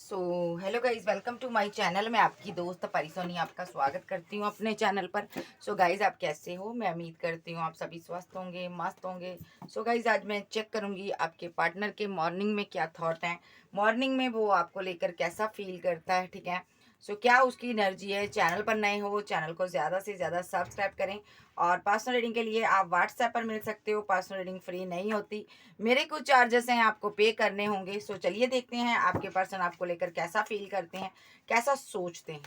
So hello guys, welcome to my channel. मैं आपकी दोस्त परिसोनी आपका स्वागत करती हूँ अपने चैनल पर। सो गाइज, आप कैसे हो? मैं उम्मीद करती हूँ आप सभी स्वस्थ होंगे, मस्त होंगे। सो गाइज, आज मैं चेक करूँगी आपके पार्टनर के मॉर्निंग में क्या थॉट हैं, मॉर्निंग में वो आपको लेकर कैसा फील करता है। ठीक है, सो क्या उसकी एनर्जी है। चैनल पर नए हो, चैनल को ज़्यादा से ज़्यादा सब्सक्राइब करें। और पर्सनल रीडिंग के लिए आप व्हाट्सएप पर मिल सकते हो। पर्सनल रीडिंग फ्री नहीं होती, मेरे कुछ चार्जेस हैं, आपको पे करने होंगे। सो चलिए देखते हैं आपके पर्सन आपको लेकर कैसा फील करते हैं, कैसा सोचते हैं,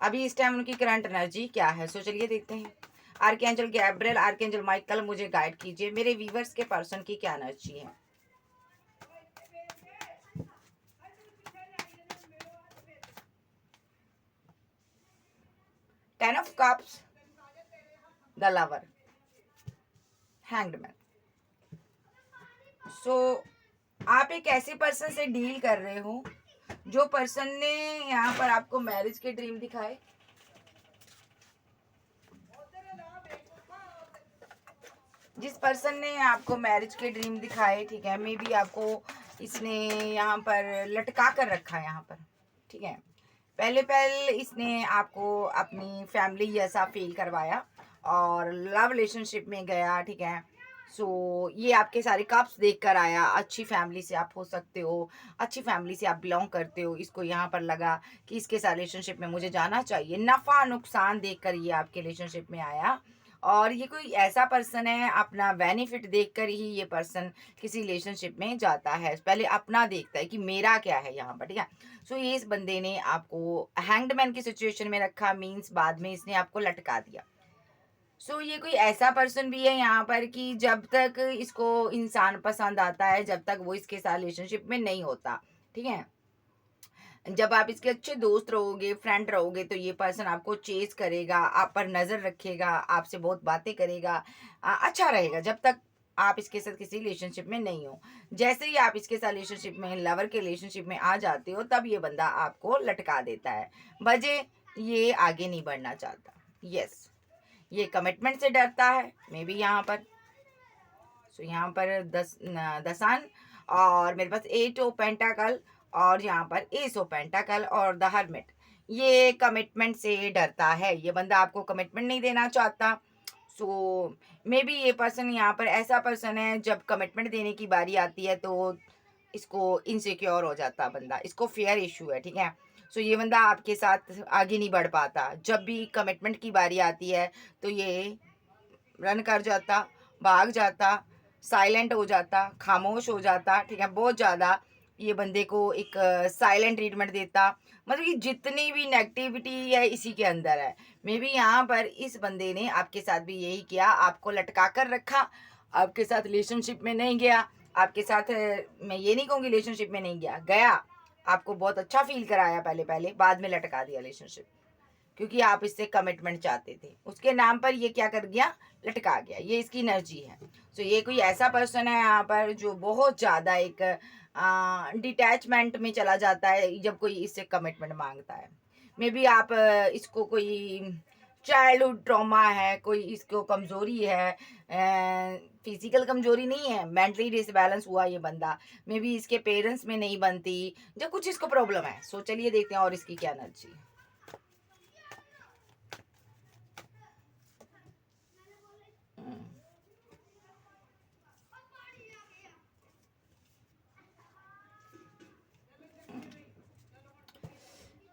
अभी इस टाइम उनकी करंट एनर्जी क्या है। सो चलिए देखते हैं। आर्कएंजल गैब्रियल, आर्कएंजल माइकल, मुझे गाइड कीजिए मेरे व्यूवर्स के पर्सन की क्या एनर्जी है। 10 of cups, the lover, hanged man. So आप एक ऐसे पर्सन से डील कर रहे हो जो पर्सन ने यहाँ पर आपको मैरिज के ड्रीम दिखाए। जिस पर्सन ने आपको मैरिज के ड्रीम दिखाए, ठीक है, मे बी आपको इसने यहाँ पर लटका कर रखा है यहाँ पर। ठीक है, पहले इसने आपको अपनी फैमिली जैसा फील करवाया और लव रिलेशनशिप में गया। ठीक है, सो ये आपके सारे कप्स देख कर आया। अच्छी फैमिली से आप हो सकते हो, अच्छी फैमिली से आप बिलोंग करते हो। इसको यहाँ पर लगा कि इसके साथ रिलेशनशिप में मुझे जाना चाहिए। नफ़ा नुकसान देख कर ये आपके रिलेशनशिप में आया। और ये कोई ऐसा पर्सन है, अपना बेनिफिट देखकर ही ये पर्सन किसी रिलेशनशिप में जाता है। पहले अपना देखता है कि मेरा क्या है यहाँ पर। ठीक है, सो ये इस बंदे ने आपको हैंग्डमैन की सिचुएशन में रखा, मीन्स बाद में इसने आपको लटका दिया। सो ये कोई ऐसा पर्सन भी है यहाँ पर कि जब तक इसको इंसान पसंद आता है, जब तक वो इसके साथ रिलेशनशिप में नहीं होता। ठीक है, जब आप इसके अच्छे दोस्त रहोगे, फ्रेंड रहोगे, तो ये पर्सन आपको चेज करेगा, आप पर नज़र रखेगा, आपसे बहुत बातें करेगा, अच्छा रहेगा जब तक आप इसके साथ किसी रिलेशनशिप में नहीं हो। जैसे ही आप इसके साथ रिलेशनशिप में, लवर के रिलेशनशिप में आ जाते हो, तब ये बंदा आपको लटका देता है। वजह, ये आगे नहीं बढ़ना चाहता। यस, ये कमिटमेंट से डरता है मे बी यहाँ पर। सो यहाँ पर दसान, और मेरे पास 8 ऑफ पेंटाकल, और यहाँ पर एस ऑफ पेंटाकल और द हर्मिट। ये कमिटमेंट से डरता है, ये बंदा आपको कमिटमेंट नहीं देना चाहता। सो मे बी ये पर्सन यहाँ पर ऐसा पर्सन है, जब कमिटमेंट देने की बारी आती है तो इसको इनसिक्योर हो जाता बंदा, इसको फेयर इशू है। ठीक है, सो ये बंदा आपके साथ आगे नहीं बढ़ पाता। जब भी कमिटमेंट की बारी आती है तो ये रन कर जाता, भाग जाता, साइलेंट हो जाता, खामोश हो जाता। ठीक है, बहुत ज़्यादा ये बंदे को एक साइलेंट ट्रीटमेंट देता। मतलब कि जितनी भी नेगेटिविटी है इसी के अंदर है। मे बी यहाँ पर इस बंदे ने आपके साथ भी यही किया, आपको लटका कर रखा, आपके साथ रिलेशनशिप में नहीं गया। आपके साथ मैं ये नहीं कहूँगी रिलेशनशिप में नहीं गया, गया, आपको बहुत अच्छा फील कराया पहले पहले, बाद में लटका दिया रिलेशनशिप, क्योंकि आप इससे कमिटमेंट चाहते थे। उसके नाम पर ये क्या कर गया, लटका गया। ये इसकी एनर्जी है। सो ये कोई ऐसा पर्सन है यहाँ पर जो बहुत ज़्यादा एक डिटैचमेंट में चला जाता है जब कोई इससे कमिटमेंट मांगता है। मे बी आप इसको कोई चाइल्डहुड ट्रॉमा है, कोई इसको कमज़ोरी है, फिजिकल कमज़ोरी नहीं है, मेंटली डिसबैलेंस हुआ ये बंदा। मे बी इसके पेरेंट्स में नहीं बनती, जो कुछ इसको प्रॉब्लम है। सो चलिए देखते हैं और इसकी क्या एनर्जी है।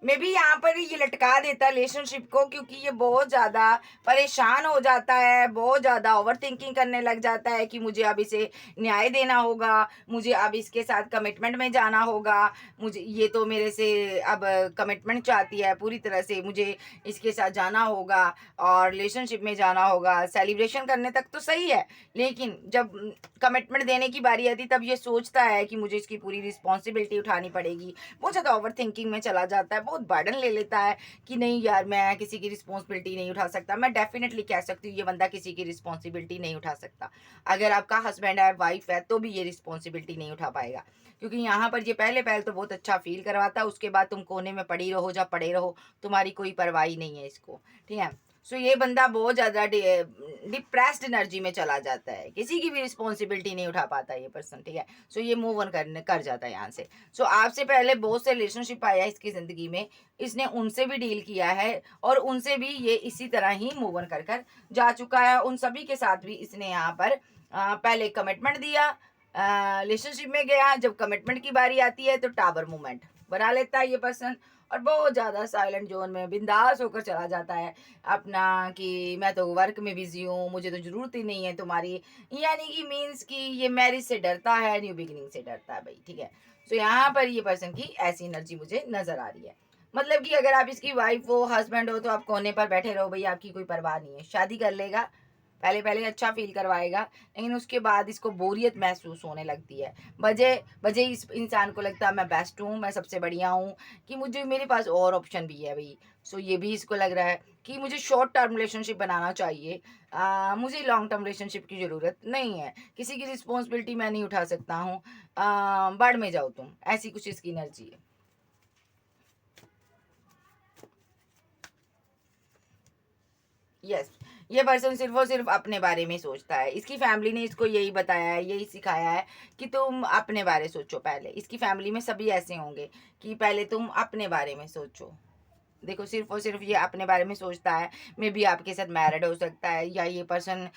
मे बी यहाँ पर ये लटका देता है रिलेशनशिप को, क्योंकि ये बहुत ज़्यादा परेशान हो जाता है, बहुत ज़्यादा ओवर थिंकिंग करने लग जाता है कि मुझे अब इसे न्याय देना होगा, मुझे अब इसके साथ कमिटमेंट में जाना होगा, मुझे ये तो मेरे से अब कमिटमेंट चाहती है पूरी तरह से, मुझे इसके साथ जाना होगा और रिलेशनशिप में जाना होगा। सेलिब्रेशन करने तक तो सही है, लेकिन जब कमिटमेंट देने की बारी आती तब ये सोचता है कि मुझे इसकी पूरी रिस्पॉन्सिबिलिटी उठानी पड़ेगी। बहुत ज़्यादा ओवर थिंकिंग में चला जाता है, बहुत बर्डन ले लेता है कि नहीं यार, मैं किसी की रिस्पॉन्सिबिलिटी नहीं उठा सकता। मैं डेफिनेटली कह सकती हूँ ये बंदा किसी की रिस्पॉन्सिबिलिटी नहीं उठा सकता। अगर आपका हस्बैंड है, वाइफ है, तो भी ये रिस्पॉन्सिबिलिटी नहीं उठा पाएगा, क्योंकि यहाँ पर ये पहले पहले तो बहुत अच्छा फील करवाता है, उसके बाद तुम कोने में पड़ी रहो, जब पड़े रहो, तुम्हारी कोई परवाही नहीं है इसको। ठीक है, सो ये बंदा बहुत ज़्यादा डिप्रेस्ड एनर्जी में चला जाता है, किसी की भी रिस्पॉन्सिबिलिटी नहीं उठा पाता ये पर्सन, ठीक है। सो ये मूव ऑन करने कर जाता है यहाँ से। सो आपसे पहले बहुत से रिलेशनशिप आया है इसकी ज़िंदगी में, इसने उनसे भी डील किया है और उनसे भी ये इसी तरह ही मूव ऑन कर कर जा चुका है। उन सभी के साथ भी इसने यहाँ पर पहले कमिटमेंट दिया, रिलेशनशिप में गया, जब कमिटमेंट की बारी आती है तो टावर मूवमेंट बना लेता है ये पर्सन और बहुत ज़्यादा साइलेंट जोन में बिंदास होकर चला जाता है अपना, कि मैं तो वर्क में बिजी हूँ, मुझे तो ज़रूरत ही नहीं है तुम्हारी। यानी कि मीन्स कि ये मैरिज से डरता है, न्यू बिगिनिंग से डरता है भाई, ठीक है। सो यहाँ पर ये पर्सन की ऐसी एनर्जी मुझे नज़र आ रही है। मतलब कि अगर आप इसकी वाइफ हो, हस्बैंड हो, तो आप कोने पर बैठे रहो भाई, आपकी कोई परवाह नहीं है। शादी कर लेगा, पहले पहले अच्छा फील करवाएगा, लेकिन उसके बाद इसको बोरियत महसूस होने लगती है। बजे बजे इस इंसान को लगता है मैं बेस्ट हूँ, मैं सबसे बढ़िया हूँ, कि मुझे मेरे पास और ऑप्शन भी है भाई। सो ये भी इसको लग रहा है कि मुझे शॉर्ट टर्म रिलेशनशिप बनाना चाहिए, मुझे लॉन्ग टर्म रिलेशनशिप की ज़रूरत नहीं है, किसी की रिस्पॉन्सिबिलिटी मैं नहीं उठा सकता हूँ, बाढ़ में जाओ तुम, ऐसी कुछ इसकी एनर्जी है। यस, ये पर्सन सिर्फ और सिर्फ अपने बारे में सोचता है। इसकी फैमिली ने इसको यही बताया है, यही सिखाया है कि तुम अपने बारे सोचो पहले। इसकी फैमिली में सभी ऐसे होंगे कि पहले तुम अपने बारे में सोचो। देखो सिर्फ और सिर्फ ये अपने बारे में सोचता है। मे बी आपके साथ मैरिड हो सकता है, या ये पर्सन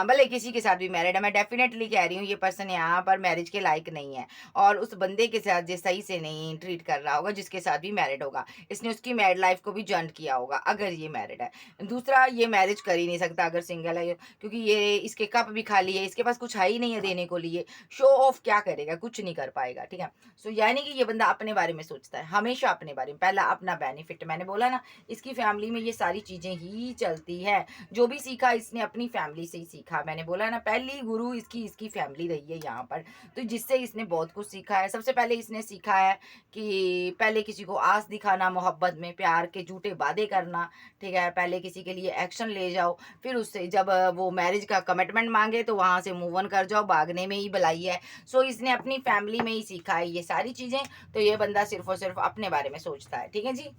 भले किसी के साथ भी मैरिड है, मैं डेफिनेटली कह रही हूँ ये पर्सन यहाँ पर मैरिज के लायक नहीं है, और उस बंदे के साथ जो सही से नहीं ट्रीट कर रहा होगा, जिसके साथ भी मैरिड होगा, इसने उसकी मैरिड लाइफ को भी जंट किया होगा अगर ये मैरिड है। दूसरा, ये मैरिज कर ही नहीं सकता अगर सिंगल है, क्योंकि ये इसके कप भी खाली है, इसके पास कुछ है ही नहीं है देने को लिए। शो ऑफ क्या करेगा, कुछ नहीं कर पाएगा, ठीक है। सो यानी कि ये बंदा अपने बारे में सोचता है, हमेशा अपने बारे में, पहला अपना बेनिफिट। मैंने बोला ना, इसकी फैमिली में ये सारी चीज़ें ही चलती है। जो भी सीखा इसने अपनी फैमिली से ही सीखा। मैंने बोला ना, पहली गुरु इसकी इसकी फैमिली रही है यहाँ पर, तो जिससे इसने बहुत कुछ सीखा है। सबसे पहले इसने सीखा है कि पहले किसी को आस दिखाना, मोहब्बत में प्यार के झूठे वादे करना, ठीक है। पहले किसी के लिए एक्शन ले जाओ, फिर उससे जब वो मैरिज का कमिटमेंट मांगे तो वहाँ से मूव ऑन कर जाओ, भागने में ही भलाई है। सो इसने अपनी फैमिली में ही सीखा है ये सारी चीज़ें। तो ये बंदा सिर्फ और सिर्फ अपने बारे में सोचता है, ठीक है जी।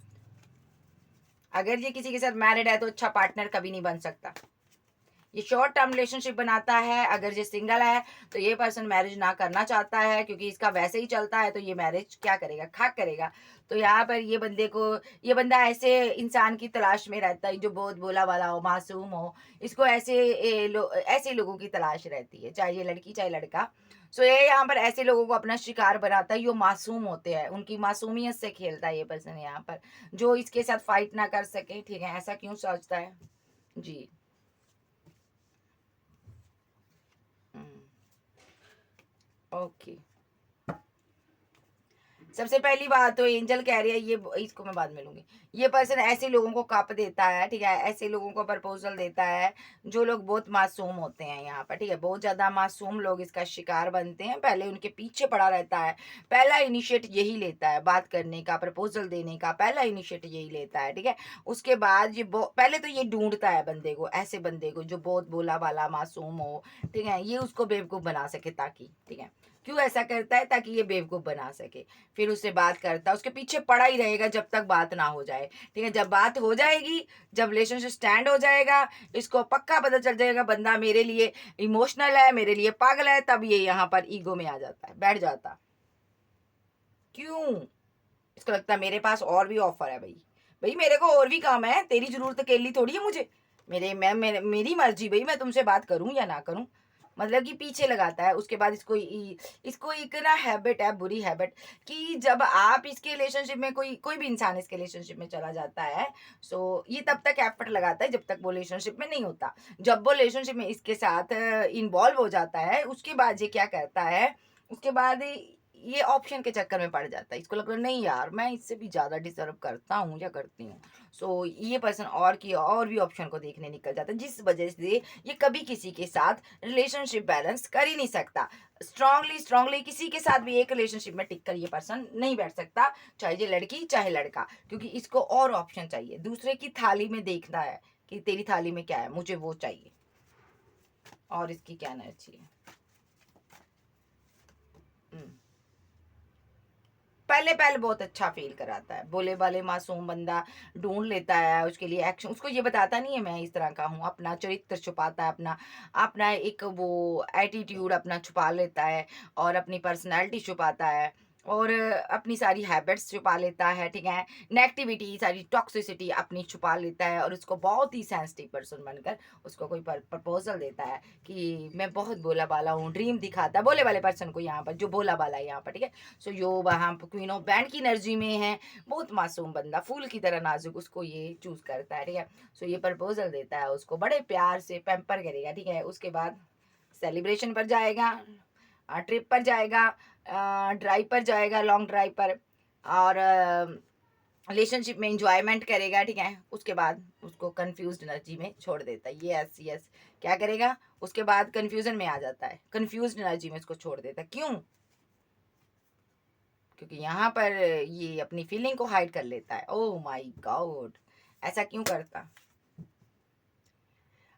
अगर ये किसी के साथ मैरिड है तो अच्छा पार्टनर कभी नहीं बन सकता। ये शॉर्ट टर्म रिलेशनशिप बनाता है। अगर ये सिंगल है तो ये पर्सन मैरिज ना करना चाहता है, क्योंकि इसका वैसे ही चलता है, तो ये मैरिज क्या करेगा, खाक करेगा। तो यहाँ पर ये बंदा ऐसे इंसान की तलाश में रहता है जो बहुत भोला वाला हो, मासूम हो। इसको ऐसे लोगों की तलाश रहती है, चाहे ये लड़की चाहे लड़का। सो ये यहाँ पर ऐसे लोगों को अपना शिकार बनाता है जो मासूम होते हैं, उनकी मासूमियत से खेलता है ये पर्सन यहाँ पर, जो इसके साथ फाइट ना कर सके, ठीक है। ऐसा क्यों सोचता है जी। ओके, सबसे पहली बात तो एंजल कह रही है, ये इसको मैं बाद में लूंगी। ये पर्सन ऐसे लोगों को कप देता है, ठीक है, ऐसे लोगों को प्रपोजल देता है जो लोग बहुत मासूम होते हैं यहाँ पर, ठीक है। बहुत ज़्यादा मासूम लोग इसका शिकार बनते हैं, पहले उनके पीछे पड़ा रहता है। पहला इनिशिएट यही लेता है, बात करने का, प्रपोजल देने का पहला इनिशिएट यही लेता है, ठीक है। उसके बाद ये पहले तो ये ढूंढता है बंदे को, ऐसे बंदे को जो बहुत भोला वाला मासूम हो, ठीक है, ये उसको बेवकूफ़ बना सके, ताकि, ठीक है। क्यों ऐसा करता है, ताकि ये बेवकूफ़ बना सके। फिर उससे बात करता है, उसके पीछे पड़ा ही रहेगा जब तक बात ना हो जाए, ठीक है। जब बात हो जाएगी, जब रिलेशनशिप स्टैंड हो जाएगा, इसको पक्का पता चल जाएगा बंदा मेरे लिए इमोशनल है, मेरे लिए पागल है, तब ये यहाँ पर ईगो में आ जाता है, बैठ जाता। क्यों? इसको लगता है मेरे पास और भी ऑफर है भाई, भाई मेरे को और भी काम है, तेरी जरूरत अकेली थोड़ी है मुझे, मेरी मर्जी भाई, मैं तुमसे बात करूं या ना करूं। मतलब कि पीछे लगाता है। उसके बाद इसको एक ना हैबिट है, बुरी हैबिट, कि जब आप इसके रिलेशनशिप में, कोई कोई भी इंसान इसके रिलेशनशिप में चला जाता है, सो ये तब तक एफर्ट लगाता है जब तक वो रिलेशनशिप में नहीं होता। जब वो रिलेशनशिप में इसके साथ इन्वॉल्व हो जाता है, उसके बाद ये क्या करता है, उसके बाद ये ऑप्शन के चक्कर में पड़ जाता है। इसको लगता है नहीं यार, मैं इससे भी ज़्यादा डिजर्व करता हूँ या करती हूँ। सो ये पर्सन और भी ऑप्शन को देखने निकल जाता है, जिस वजह से ये कभी किसी के साथ रिलेशनशिप बैलेंस कर ही नहीं सकता। स्ट्रांगली किसी के साथ भी एक रिलेशनशिप में टिक कर ये पर्सन नहीं बैठ सकता, चाहे ये लड़की चाहे लड़का, क्योंकि इसको और ऑप्शन चाहिए। दूसरे की थाली में देखना है कि तेरी थाली में क्या है, मुझे वो चाहिए। और इसकी क्या एनर्जी है। पहले पहले बहुत अच्छा फील कराता है, भोले भाले मासूम बंदा ढूंढ लेता है, उसके लिए एक्शन, उसको ये बताता नहीं है मैं इस तरह का हूँ, अपना चरित्र छुपाता है, अपना अपना एक वो एटीट्यूड अपना छुपा लेता है, और अपनी पर्सनैलिटी छुपाता है, और अपनी सारी हैबिट्स छुपा लेता है, ठीक है, नेगेटिविटी सारी टॉक्सिसिटी अपनी छुपा लेता है, और उसको बहुत ही सेंसिटिव पर्सन बनकर उसको कोई प्रपोजल देता है कि मैं बहुत भोला भाला हूँ, ड्रीम दिखाता है भोले वाले पर्सन को, यहाँ पर जो भोला भाला है यहाँ पर, ठीक है। सो यो वहाँ पर क्वीन ऑफ बैंड की एनर्जी में है, बहुत मासूम बंदा, फूल की तरह नाजुक, उसको ये चूज करता है, ठीक है। सो ये प्रपोजल देता है उसको, बड़े प्यार से पैम्पर करेगा, ठीक है। उसके बाद सेलिब्रेशन पर जाएगा, ट्रिप पर जाएगा, ड्राइव पर जाएगा, लॉन्ग ड्राइव पर, और रिलेशनशिप में इंजॉयमेंट करेगा, ठीक है। उसके बाद उसको कंफ्यूज्ड एनर्जी में छोड़ देता है, यस यस, क्या करेगा, उसके बाद कंफ्यूजन में आ जाता है, कंफ्यूज्ड एनर्जी में उसको छोड़ देता है। क्यों? क्योंकि यहाँ पर ये अपनी फीलिंग को हाइड कर लेता है। ओह माय गॉड, ऐसा क्यों करता?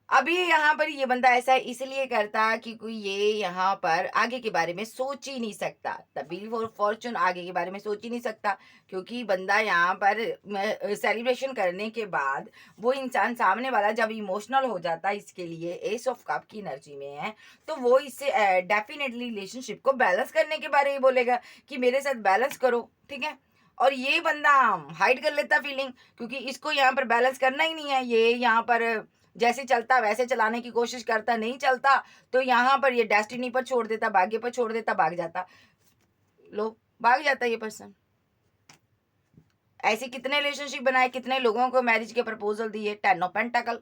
अभी यहाँ पर ये बंदा ऐसा इसलिए करता क्योंकि ये यहाँ पर आगे के बारे में सोच ही नहीं सकता, तभी वो फॉर्चून आगे के बारे में सोच ही नहीं सकता, क्योंकि बंदा यहाँ पर सेलिब्रेशन करने के बाद वो इंसान सामने वाला जब इमोशनल हो जाता है, इसके लिए एस ऑफ कप की एनर्जी में है, तो वो इससे डेफिनेटली रिलेशनशिप को बैलेंस करने के बारे में बोलेगा कि मेरे साथ बैलेंस करो, ठीक है। और ये बंदा हाइड कर लेता फीलिंग, क्योंकि इसको यहाँ पर बैलेंस करना ही नहीं है, ये यहाँ पर जैसे चलता वैसे चलाने की कोशिश करता, नहीं चलता तो यहाँ पर ये डेस्टिनी पर छोड़ देता, भाग्य पर छोड़ देता, भाग जाता, लो भाग जाता ये पर्सन। ऐसे कितने रिलेशनशिप बनाए, कितने लोगों को मैरिज के प्रपोजल दिए, 10 ऑफ पेंटाकल,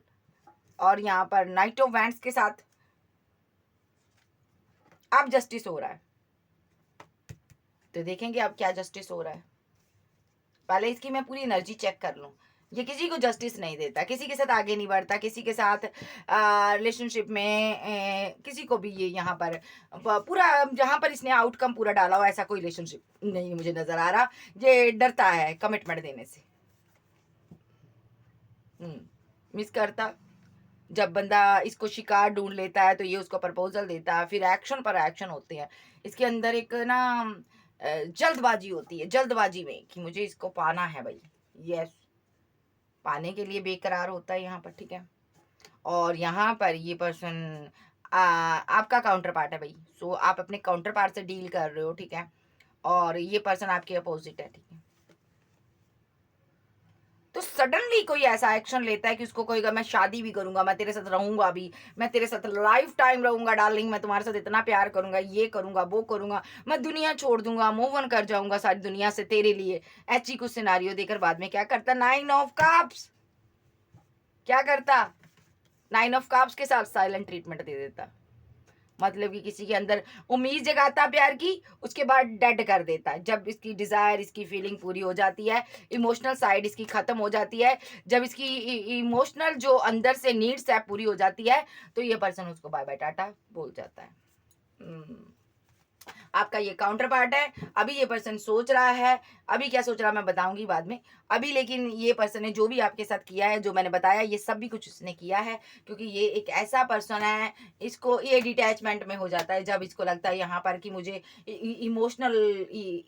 और यहाँ पर नाइट ऑफ वैंड्स के साथ अब जस्टिस हो रहा है। तो देखेंगे अब क्या जस्टिस हो रहा है, पहले इसकी मैं पूरी एनर्जी चेक कर लूं। ये किसी को जस्टिस नहीं देता, किसी के साथ आगे नहीं बढ़ता, किसी के साथ रिलेशनशिप में किसी को भी ये यहाँ पर पूरा जहाँ पर इसने आउटकम पूरा डाला हो ऐसा कोई रिलेशनशिप नहीं मुझे नजर आ रहा। ये डरता है कमिटमेंट देने से, मिस करता। जब बंदा इसको शिकार ढूंढ लेता है तो ये उसको प्रपोजल देता है, फिर एक्शन पर एक्शन होते हैं। इसके अंदर एक ना जल्दबाजी होती है, जल्दबाजी में कि मुझे इसको पाना है भाई, यस, पाने के लिए बेकरार होता है यहाँ पर, ठीक है। और यहाँ पर ये पर्सन आपका काउंटर पार्ट है भाई, सो आप अपने काउंटर पार्ट से डील कर रहे हो, ठीक है। और ये पर्सन आपके अपोजिट है, ठीक है। तो सडनली कोई ऐसा एक्शन लेता है कि उसको कहेगा मैं शादी भी करूंगा, मैं तेरे साथ रहूंगा भी, मैं तेरे साथ लाइफ टाइम रहूंगा डार्लिंग, मैं तुम्हारे साथ इतना प्यार करूंगा, ये करूंगा वो करूंगा, मैं दुनिया छोड़ दूंगा, मूव ऑन कर जाऊंगा सारी दुनिया से तेरे लिए, ऐसी कुछ सिनारियो देकर बाद में क्या करता, 9 ऑफ कप्स, क्या करता, 9 ऑफ कप्स के साथ साइलेंट ट्रीटमेंट दे देता। मतलब कि किसी के अंदर उम्मीद जगाता प्यार की, उसके बाद डेड कर देता है। जब इसकी डिजायर, इसकी फीलिंग पूरी हो जाती है, इमोशनल साइड इसकी खत्म हो जाती है, जब इसकी इमोशनल जो अंदर से नीड्स है पूरी हो जाती है, तो ये पर्सन उसको बाय बाय टाटा बोल जाता है। आपका ये काउंटर पार्ट है। अभी ये पर्सन सोच रहा है, अभी क्या सोच रहा है मैं बताऊंगी बाद में। अभी लेकिन ये पर्सन ने जो भी आपके साथ किया है, जो मैंने बताया, ये सब भी कुछ इसने किया है, क्योंकि ये एक ऐसा पर्सन है, इसको ये डिटैचमेंट में हो जाता है जब इसको लगता है यहाँ पर कि मुझे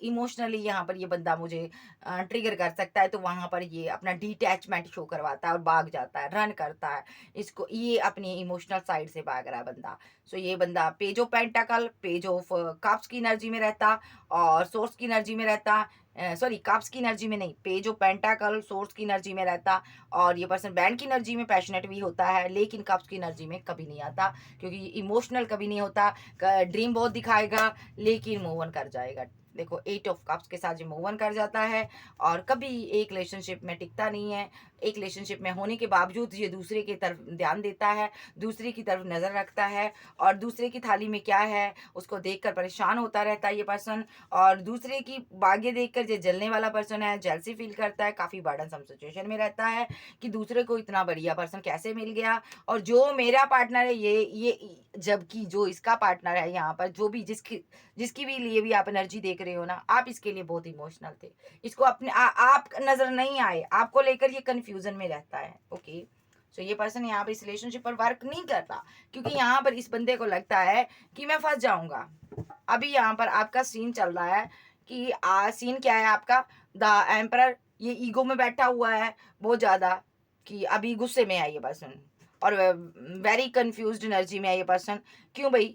इमोशनली यहाँ पर ये बंदा मुझे ट्रिगर कर सकता है, तो वहाँ पर ये अपना डिटैचमेंट शो करवाता है और भाग जाता है, रन करता है। इसको ये अपनी इमोशनल साइड से भाग रहा है बंदा। सो ये बंदा page of pentacle, page of cups की एनर्जी में रहता, और सोर्स की एनर्जी में रहता, सॉरी कप्स की एनर्जी में नहीं, पेज ऑफ पेंटाकल सोर्स की एनर्जी में रहता। और ये पर्सन बैंड की एनर्जी में पैशनेट भी होता है, लेकिन कप्स की एनर्जी में कभी नहीं आता, क्योंकि इमोशनल कभी नहीं होता, ड्रीम बहुत दिखाएगा लेकिन मूव ऑन कर जाएगा। देखो 8 ऑफ कप्स के साथ ये मूव ऑन कर जाता है, और कभी एक रिलेशनशिप में टिकता नहीं है। एक रिलेशनशिप में होने के बावजूद ये दूसरे की तरफ ध्यान देता है, दूसरे की तरफ नज़र रखता है, और दूसरे की थाली में क्या है उसको देखकर परेशान होता रहता है ये पर्सन। और दूसरे की भाग्य देखकर ये जलने वाला पर्सन है, जेलसी फील करता है, काफ़ी बर्डनसम सिचुएशन में रहता है कि दूसरे को इतना बढ़िया पर्सन कैसे मिल गया, और जो मेरा पार्टनर है ये जबकि जो इसका पार्टनर है यहाँ पर, जो भी जिसकी भी लिए भी आप एनर्जी देख रहे हो ना, आप इसके लिए बहुत इमोशनल थे, इसको अपने आप नजर नहीं आए, आपको लेकर ये कंफ्यूजन में रहता है। ओके, सो ये पर्सन यहाँ पर इस रिलेशनशिप पर वर्क नहीं करता, क्योंकि यहाँ पर इस बंदे को लगता है कि मैं फंस जाऊंगा। अभी यहाँ पर आपका सीन चल रहा है कि सीन क्या है आपका, द एम्परर ये ईगो में बैठा हुआ है बहुत ज़्यादा, कि अभी गुस्से में है ये पर्सन, और वेरी कंफ्यूज्ड एनर्जी में है ये पर्सन। क्यों भाई,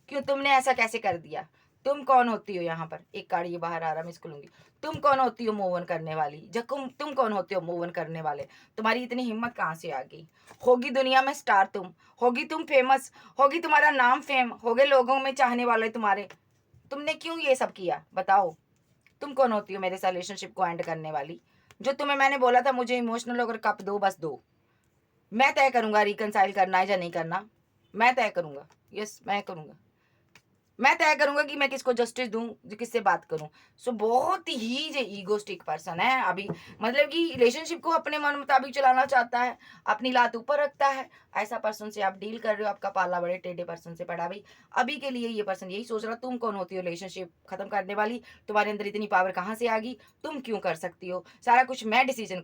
क्यों तुमने ऐसा कैसे कर दिया? तुम कौन होती हो यहाँ पर? एक कार्ड ये बाहर आ रहा, मैं इसको लूंगी। तुम कौन होती हो मूव ऑन करने वाली? जब तुम कौन होते हो मूव ऑन करने वाले? तुम्हारी इतनी हिम्मत कहाँ से आ गई? होगी दुनिया में स्टार तुम, होगी तुम फेमस, होगी तुम्हारा नाम फेम, होगे लोगों में चाहने वाले तुम्हारे। तुमने क्यों ये सब किया बताओ? तुम कौन होती हो मेरे साथ रिलेशनशिप को एंड करने वाली? जो तुम्हें मैंने बोला था मुझे इमोशनल होकर कप दो, बस दो। मैं तय करूंगा रिकनसाइल करना है या नहीं करना, मैं तय करूंगा। यस, मैं करूंगा। मैं तय करूंगा कि मैं किसको जस्टिस दूं, जो किससे बात करूं। सो बहुत ही जो ईगोस्टिक पर्सन है अभी, मतलब कि रिलेशनशिप को अपने मन मुताबिक चलाना चाहता है, अपनी लात ऊपर रखता है। ऐसा पर्सन से आप डील कर रहे हो, आपका पाला बड़े टेढ़े पर्सन से पड़ा भाई। अभी के लिए ये पर्सन यही सोच रहा, तुम कौन होती हो रिलेशनशिप खत्म करने वाली? तुम्हारे अंदर इतनी पावर कहाँ से आ गई? तुम क्यों कर सकती हो सारा कुछ? मैं डिसीजन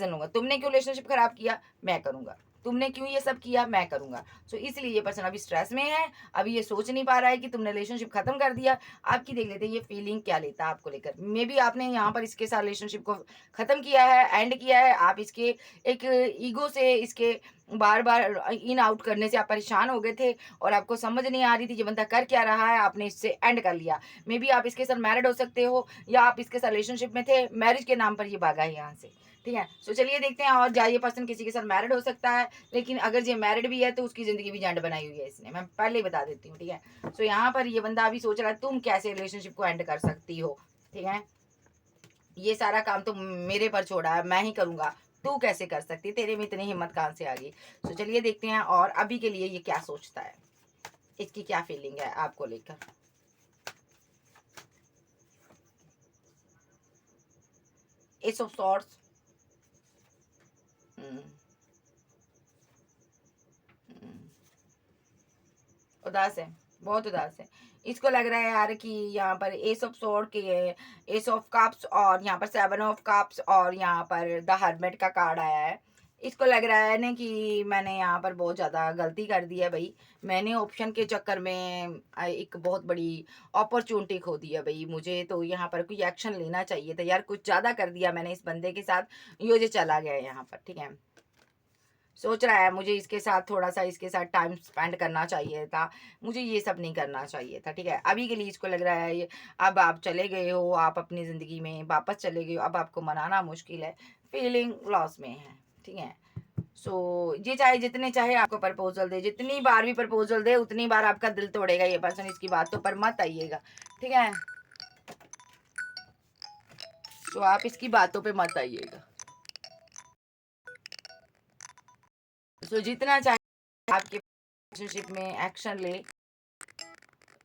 लूंगा। तुमने क्यों रिलेशनशिप खराब किया? मैं करूंगा। तुमने क्यों ये सब किया? मैं करूंगा। सो इसलिए ये पर्सन अभी स्ट्रेस में है, अभी ये सोच नहीं पा रहा है कि तुमने रिलेशनशिप खत्म कर दिया। आपकी देख लेते हैं ये फीलिंग क्या लेता है आपको लेकर। मे बी आपने यहाँ पर इसके साथ रिलेशनशिप को खत्म किया है, एंड किया है। आप इसके एक ईगो से, इसके बार बार इन आउट करने से आप परेशान हो गए थे, और आपको समझ नहीं आ रही थी ये बंदा कर क्या रहा है, आपने इससे एंड कर लिया। मे बी आप इसके साथ मैरिड हो सकते हो, या आप इसके साथ रिलेशनशिप में थे, मैरिज के नाम पर ये भागा है यहाँ से। ठीक है, सो चलिए देखते हैं। और ये पर्सन किसी के साथ मैरिड हो सकता है, लेकिन अगर ये मैरिड भी है तो उसकी जिंदगी भी झंड बनाई हुई है इसने, मैं पहले ही बता देती हूँ। ठीक है, सो यहाँ पर ये बंदा अभी सोच रहा है तुम कैसे रिलेशनशिप को एंड कर सकती हो। ठीक है, ये सारा काम तो मेरे पर छोड़ा है, मैं ही करूंगा, तू कैसे कर सकती, तेरे में इतनी हिम्मत कहाँ से आ गई? सो चलिए देखते हैं और अभी के लिए ये क्या सोचता है, इसकी क्या फीलिंग है आपको लेकर। एस ऑफ सॉर्ड्स, उदास है, बहुत उदास है। इसको लग रहा है यार कि यहाँ पर एस ऑफ स्वॉर्ड के, एस ऑफ कप्स, और यहाँ पर सेवन ऑफ कप्स, और यहाँ पर द हर्मिट का कार्ड आया है। इसको लग रहा है ना कि मैंने यहाँ पर बहुत ज़्यादा गलती कर दी है भाई। मैंने ऑप्शन के चक्कर में एक बहुत बड़ी अपॉर्चुनिटी खो दी है भाई। मुझे तो यहाँ पर कोई एक्शन लेना चाहिए था यार, कुछ ज़्यादा कर दिया मैंने इस बंदे के साथ, ये जो चला गया यहाँ पर। ठीक है, सोच रहा है मुझे इसके साथ थोड़ा सा, इसके साथ टाइम स्पेंड करना चाहिए था, मुझे ये सब नहीं करना चाहिए था। ठीक है, अभी के लिए इसको लग रहा है ये, अब आप चले गए हो, आप अपनी ज़िंदगी में वापस चले गए हो, अब आपको मनाना मुश्किल है, फीलिंग लॉस में है। ठीक है, सो ये चाहे जितने चाहे आपको प्रपोजल दे, जितनी बार भी प्रपोजल दे उतनी बार आपका दिल तोड़ेगा ये पर्सन, इसकी बातों पर मत आइएगा। ठीक है, तो आप इसकी बातों पे मत आइएगा। सो जितना चाहे आपके रिलेशनशिप में एक्शन ले,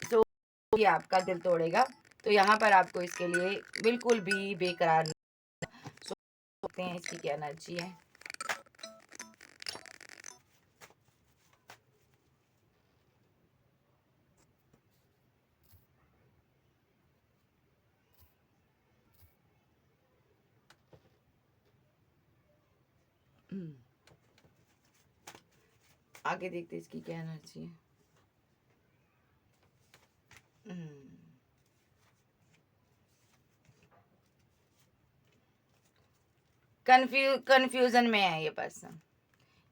सो ये आपका दिल तोड़ेगा। तो यहाँ पर आपको इसके लिए बिल्कुल भी बेकरार नहीं सोचते हैं, इसकी क्या एनर्जी है। आगे देखते इसकी क्या एनर्जी है। कंफ्यूजन में है ये पर्सन।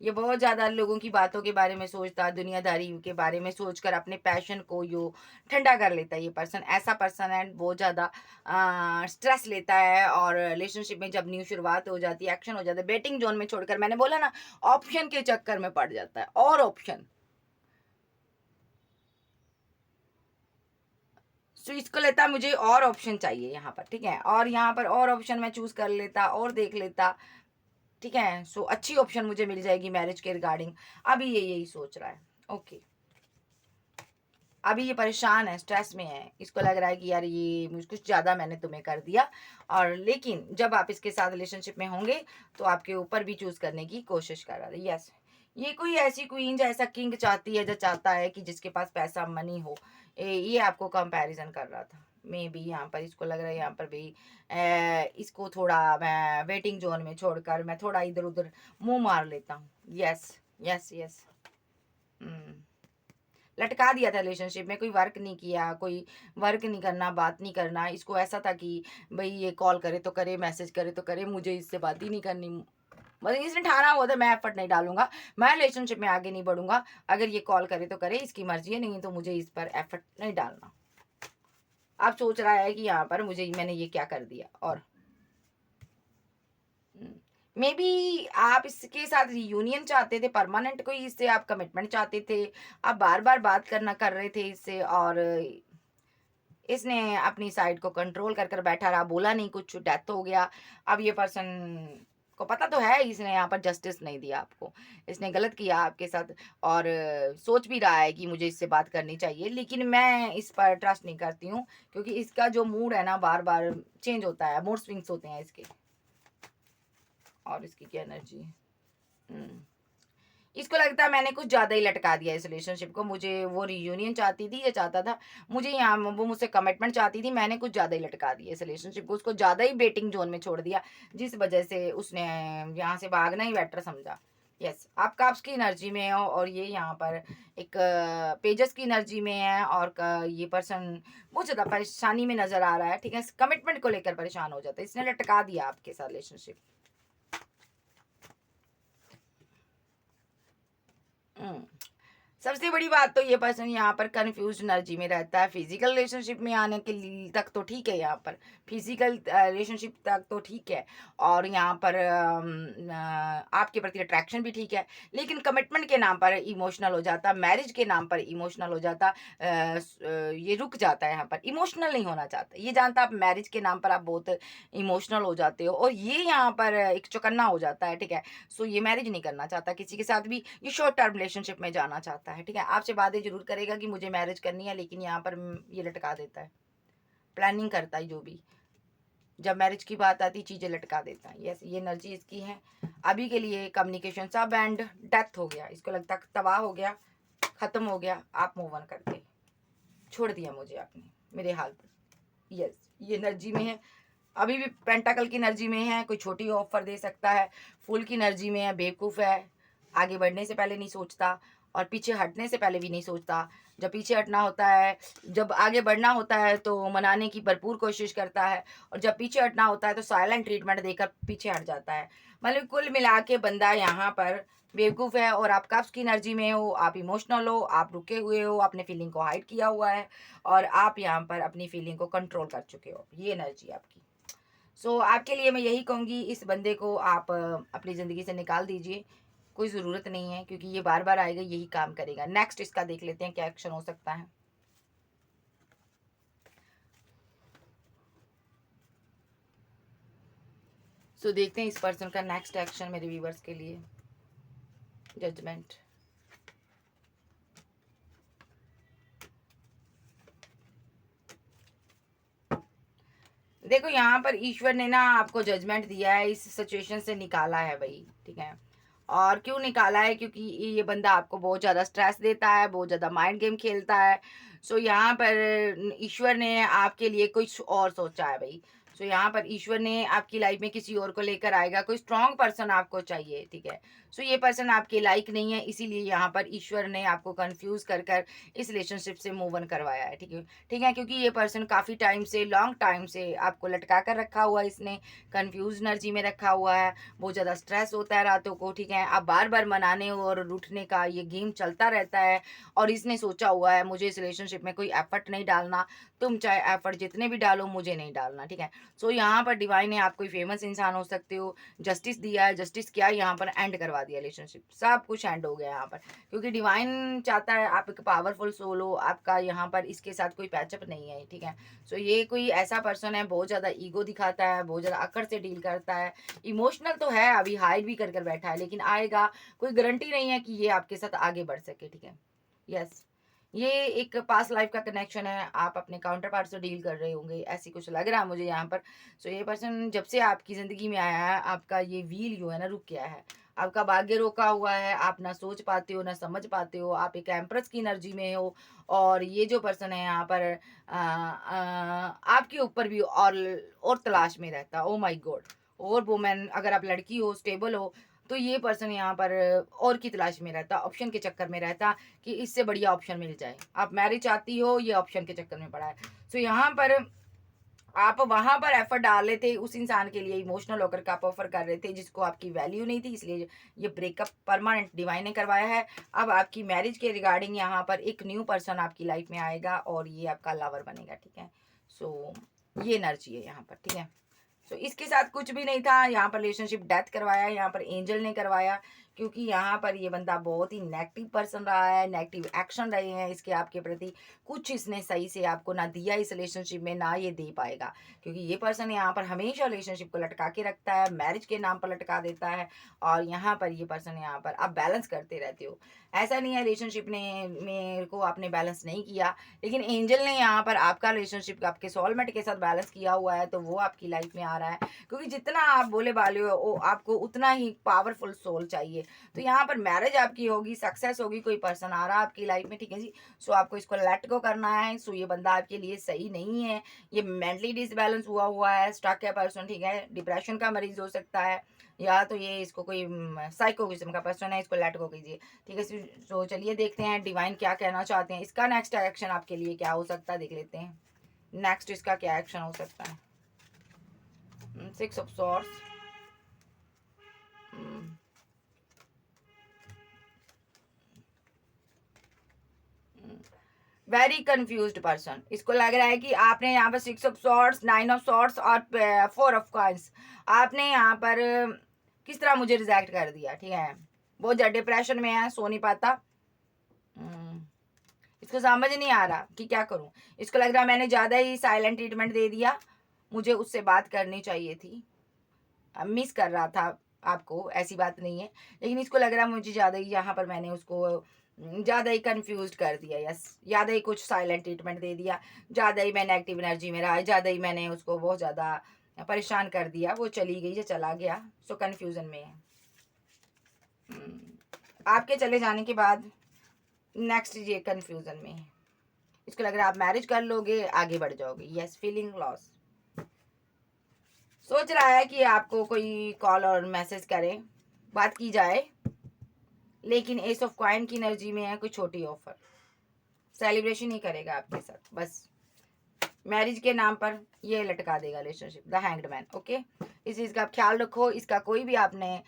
ये बहुत ज़्यादा लोगों की बातों के बारे में सोचता है, दुनियादारी के बारे में सोचकर अपने पैशन को यो ठंडा कर लेता है। ये पर्सन ऐसा पर्सन है, बहुत ज़्यादा स्ट्रेस लेता है, और रिलेशनशिप में जब न्यू शुरुआत हो जाती है, एक्शन हो जाता है, बेटिंग जोन में छोड़कर, मैंने बोला ना, ऑप्शन के चक्कर में पड़ जाता है, और ऑप्शन। सो इसको लेता मुझे और ऑप्शन चाहिए यहाँ पर। ठीक है, और यहाँ पर और ऑप्शन मैं चूज कर लेता और देख लेता। ठीक है, सो अच्छी ऑप्शन मुझे मिल जाएगी मैरिज के रिगार्डिंग। अभी ये यही सोच रहा है। ओके, अभी ये परेशान है, स्ट्रेस में है, इसको लग रहा है कि यार ये मुझ कुछ ज़्यादा मैंने तुम्हें कर दिया, और लेकिन जब आप इसके साथ रिलेशनशिप में होंगे तो आपके ऊपर भी चूज करने की कोशिश कर रहा है। यस, ये कोई ऐसी क्वीन जैसा किंग चाहती है, जो चाहता है कि जिसके पास पैसा मनी हो। ये आपको कंपैरिजन कर रहा था। मे बी यहाँ पर इसको लग रहा है, यहाँ पर भी इसको थोड़ा मैं वेटिंग जोन में छोड़कर मैं थोड़ा इधर उधर मुंह मार लेता हूँ। Yes, yes, yes. लटका दिया था रिलेशनशिप में, कोई वर्क नहीं किया, कोई वर्क नहीं करना, बात नहीं करना। इसको ऐसा था कि भई ये कॉल करे तो करे, मैसेज करे तो करे, मुझे इससे बात ही नहीं करनी। मतलब इसने ठाना हुआ था मैं एफर्ट नहीं डालूँगा, मैं रिलेशनशिप में आगे नहीं बढ़ूँगा। अगर ये कॉल करे तो करे, इसकी मर्ज़ी है, नहीं तो मुझे इस पर एफर्ट नहीं डालना। अब सोच रहा है कि यहाँ पर मैंने ये क्या कर दिया। और मे बी आप इसके साथ रियूनियन चाहते थे, परमानेंट कोई इससे आप कमिटमेंट चाहते थे, आप बार-बार बात करना कर रहे थे इससे, और इसने अपनी साइड को कंट्रोल कर कर बैठा रहा, बोला नहीं कुछ, डेथ हो गया। अब ये पर्सन को पता तो है इसने यहाँ पर जस्टिस नहीं दिया आपको, इसने गलत किया आपके साथ, और सोच भी रहा है कि मुझे इससे बात करनी चाहिए, लेकिन मैं इस पर ट्रस्ट नहीं करती हूँ, क्योंकि इसका जो मूड है ना बार बार चेंज होता है, मूड स्विंग्स होते हैं इसके। और इसकी क्या एनर्जी है, इसको लगता है मैंने कुछ ज़्यादा ही लटका दिया इस रिलेशनशिप को। मुझे वो रियूनियन चाहती थी, ये चाहता था, मुझे यहाँ वो मुझसे कमिटमेंट चाहती थी, मैंने कुछ ज़्यादा ही लटका दिया इस रिलेशनशिप को, उसको ज़्यादा ही बेटिंग जोन में छोड़ दिया, जिस वजह से उसने यहाँ से भागना ही बेटर समझा। यस, आप काप्स की एनर्जी में हो, और ये यहाँ पर एक पेजस की एनर्जी में है, और ये पर्सन बहुत ज़्यादा परेशानी में नज़र आ रहा है, ठीक है, कमिटमेंट को लेकर परेशान हो जाता है, इसने लटका दिया आपके साथ रिलेशनशिप। सबसे बड़ी बात तो ये पर्सन यहाँ पर कन्फ्यूज एनर्जी में रहता है। फिजिकल रिलेशनशिप में आने के लिए तक तो ठीक है, यहाँ पर फिजिकल रिलेशनशिप तक तो ठीक है, और यहाँ पर आपके प्रति अट्रैक्शन भी ठीक है, लेकिन कमिटमेंट के नाम पर इमोशनल हो जाता, मैरिज के नाम पर इमोशनल हो जाता, ये रुक जाता है, यहाँ पर इमोशनल नहीं होना चाहता, ये जानता आप मैरिज के नाम पर आप बहुत इमोशनल हो जाते हो, और ये यहाँ पर एक चौकन्ना हो जाता है, ठीक है। सो ये मैरिज नहीं करना चाहता किसी के साथ भी, ये शॉर्ट टर्म रिलेशनशिप में जाना चाहता है, ठीक है। आपसे वादे जरूर करेगा कि मुझे मैरिज करनी है, लेकिन यहाँ पर ये लटका देता है, प्लानिंग करता है, जो भी जब मैरिज की बात आती चीजें लटका देता है। यस, ये एनर्जी इसकी है अभी के लिए। कम्युनिकेशन सब एंड डेथ हो गया, इसको लगता तबाह हो गया, खत्म हो गया, आप मूव ऑन करके छोड़ दिया मुझे आपने मेरे हाल पर। यस, ये एनर्जी में है, अभी भी पेंटाकल की एनर्जी में है, कोई छोटी ऑफर दे सकता है, फुल की एनर्जी में है, बेवकूफ़ है, आगे बढ़ने से पहले नहीं सोचता, और पीछे हटने से पहले भी नहीं सोचता। जब पीछे हटना होता है, जब आगे बढ़ना होता है तो मनाने की भरपूर कोशिश करता है, और जब पीछे हटना होता है तो साइलेंट ट्रीटमेंट देकर पीछे हट जाता है। मतलब कुल मिला के बंदा यहाँ पर बेवकूफ़ है, और आप कब्ज़ की एनर्जी में हो, आप इमोशनल हो, आप रुके हुए हो, आपने फीलिंग को हाइड किया हुआ है, और आप यहाँ पर अपनी फीलिंग को कंट्रोल कर चुके हो, ये एनर्जी आपकी। सो आपके लिए मैं यही कहूँगी, इस बंदे को आप अपनी ज़िंदगी से निकाल दीजिए, कोई ज़रूरत नहीं है, क्योंकि ये बार बार आएगा, यही काम करेगा। नेक्स्ट इसका देख लेते हैं क्या एक्शन हो सकता है। सो देखते हैं इस पर्सन का नेक्स्ट एक्शन मेरे व्यूवर्स के लिए। जजमेंट, देखो यहाँ पर ईश्वर ने ना आपको जजमेंट दिया है, इस सिचुएशन से निकाला है भाई, ठीक है। और क्यों निकाला है, क्योंकि ये बंदा आपको बहुत ज़्यादा स्ट्रेस देता है, बहुत ज़्यादा माइंड गेम खेलता है। सो यहाँ पर ईश्वर ने आपके लिए कुछ और सोचा है भाई। सो यहाँ पर ईश्वर ने आपकी लाइफ में किसी और को लेकर आएगा, कोई स्ट्रॉन्ग पर्सन आपको चाहिए, ठीक है। सो ये पर्सन आपके लाइक नहीं है, इसीलिए यहाँ पर ईश्वर ने आपको कंफ्यूज कर कर इस रिलेशनशिप से मूव ऑन करवाया है, ठीक है, ठीक है। क्योंकि ये पर्सन काफ़ी टाइम से, लॉन्ग टाइम से आपको लटका कर रखा हुआ है, इसने कंफ्यूज एनर्जी में रखा हुआ है, बहुत ज़्यादा स्ट्रेस होता है रातों को, ठीक है। आप बार बार मनाने और रूठने का ये गेम चलता रहता है, और इसने सोचा हुआ है मुझे इस रिलेशनशिप में कोई एफर्ट नहीं डालना, तुम चाहे एफर्ट जितने भी डालो, मुझे नहीं डालना, ठीक है। सो यहाँ पर डिवाइन ने आप कोई फेमस इंसान हो सकते हो, जस्टिस दिया है, जस्टिस क्या यहाँ पर एंड करवा दिया रिलेशनशिप, सब कुछ एंड हो गया यहाँ पर, क्योंकि डिवाइन चाहता है आप एक पावरफुल सोल हो, आपका यहाँ पर इसके साथ कोई पैचअप नहीं है, ठीक है। सो ये कोई ऐसा पर्सन है, बहुत ज़्यादा ईगो दिखाता है, बहुत ज़्यादा अकड़ से डील करता है, इमोशनल तो है, अभी हाइड भी कर कर बैठा है, लेकिन आएगा, कोई गारंटी नहीं है कि ये आपके साथ आगे बढ़ सके, ठीक है। यस, ये एक पास्ट लाइफ का कनेक्शन है, आप अपने काउंटर पार्ट से डील कर रहे होंगे, ऐसी कुछ लग रहा है मुझे यहाँ पर। सो ये पर्सन जब से आपकी ज़िंदगी में आया है, आपका ये व्हील जो है ना रुक गया है, आपका भाग्य रोका हुआ है, आप ना सोच पाते हो ना समझ पाते हो, आप एक एम्प्रेस की एनर्जी में हो, और ये जो पर्सन है यहाँ पर आपके ऊपर भी और तलाश में रहता है। ओ माय गॉड, और वुमेन, अगर आप लड़की हो, स्टेबल हो, तो ये पर्सन यहाँ पर और की तलाश में रहता, ऑप्शन के चक्कर में रहता कि इससे बढ़िया ऑप्शन मिल जाए। आप मैरिज चाहती हो, ये ऑप्शन के चक्कर में पड़ा है। सो यहाँ पर आप वहाँ पर एफर्ट डाल रहे थे उस इंसान के लिए, इमोशनल होकर के आप ऑफर कर रहे थे जिसको आपकी वैल्यू नहीं थी, इसलिए ये ब्रेकअप परमानेंट डिवाइन ने करवाया है। अब आपकी मैरिज के रिगार्डिंग यहाँ पर एक न्यू पर्सन आपकी लाइफ में आएगा और ये आपका लवर बनेगा, ठीक है। सो ये एनर्जी है यहाँ पर, ठीक है। सो इसके साथ कुछ भी नहीं था, यहाँ पर रिलेशनशिप डेथ करवाया, यहाँ पर एंजल ने करवाया, क्योंकि यहाँ पर ये बंदा बहुत ही नेगेटिव पर्सन रहा है, नेगेटिव एक्शन रहे हैं इसके आपके प्रति। कुछ इसने सही से आपको ना दिया इस रिलेशनशिप में, ना ये दे पाएगा, क्योंकि ये पर्सन यहाँ पर हमेशा रिलेशनशिप को लटका के रखता है, मैरिज के नाम पर लटका देता है। और यहाँ पर ये पर्सन यहाँ पर आप बैलेंस करते रहते हो, ऐसा नहीं है रिलेशनशिप ने मेरे को आपने बैलेंस नहीं किया, लेकिन एंजल ने यहाँ पर आपका रिलेशनशिप आपके सोलमेट के साथ बैलेंस किया हुआ है, तो वो आपकी लाइफ में आ रहा है। क्योंकि जितना आप बोले बाले हो आपको उतना ही पावरफुल सोल चाहिए। तो यहाँ पर मैरिज आपकी होगी, सक्सेस होगी, कोई पर्सन आ रहा है आपकी लाइफ में, ठीक है जी। सो आपको इसको लेट गो करना है। सो ये बंदा आपके लिए सही नहीं है, ये मेंटली डिसबैलेंस हुआ है, स्टक है पर्सन, ठीक है। डिप्रेशन का मरीज हो सकता है, या तो ये इसको कोई साइको किस्म का पर्सन है, इसको लेट गो कीजिए, ठीक है। तो चलिए देखते हैं डिवाइन क्या कहना चाहते हैं, इसका नेक्स्ट एक्शन आपके लिए क्या हो सकता है, देख लेते हैं नेक्स्ट इसका क्या एक्शन हो सकता है। 6 of swords, very confused person. इसको लग रहा है कि आपने यहाँ पर 6 ऑफ सॉर्ड्स, 9 ऑफ सॉर्ड्स और 4 ऑफ कॉइंस, आपने यहाँ पर किस तरह मुझे रिजेक्ट कर दिया, ठीक है। बहुत ज़्यादा डिप्रेशन में है, सो नहीं पाता, इसको समझ नहीं आ रहा कि क्या करूं। इसको लग रहा है मैंने ज़्यादा ही साइलेंट ट्रीटमेंट दे दिया, मुझे उससे बात करनी चाहिए थी, मिस कर रहा था आपको, ऐसी बात नहीं है, लेकिन इसको लग रहा है मुझे ज़्यादा ही यहाँ पर मैंने उसको ज़्यादा ही कंफ्यूज कर दिया, यस, ज़्यादा ही कुछ साइलेंट ट्रीटमेंट दे दिया, ज़्यादा ही मैं नेगेटिव एनर्जी में रहा, ज़्यादा ही मैंने उसको बहुत ज़्यादा परेशान कर दिया, वो चली गई या चला गया, सो कन्फ्यूज़न में है। आपके चले जाने के बाद नेक्स्ट ये कन्फ्यूज़न में है। इसको लग रहा है आप मैरिज कर लोगे, आगे बढ़ जाओगे, यस, फीलिंग लॉस। सोच रहा है कि आपको कोई कॉल और मैसेज करे, बात की जाए, लेकिन एस ऑफ कॉइन की एनर्जी में है कोई छोटी ऑफर, सेलिब्रेशन ही करेगा आपके साथ, बस मैरिज के नाम पर ये लटका देगा relationship, the hanged man, okay. इस चीज़ का आप ख्याल रखो, इसका कोई भी आपने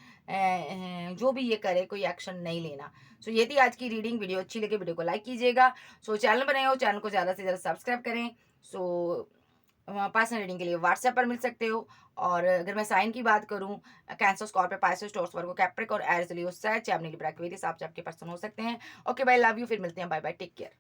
जो भी ये करे कोई एक्शन नहीं लेना। सो ये थी आज की रीडिंग। वीडियो अच्छी लगे वीडियो को लाइक कीजिएगा। सो चैनल बनाए हो, चैनल को ज़्यादा से ज़्यादा सब्सक्राइब करें। सो पर्सनल रीडिंग के लिए व्हाट्सएप पर मिल सकते हो। और अगर मैं साइन की बात करूं, कैंसर, स्कॉर्पियो, पाइसेस, टॉरस, वर्गो, कैप्रिकॉर्न, एरीज, लियो, सैजिटेरियस, आप चाहे आपके पर्सन हो सकते हैं। ओके बाय, लव यू, फिर मिलते हैं, बाय बाय, टेक केयर।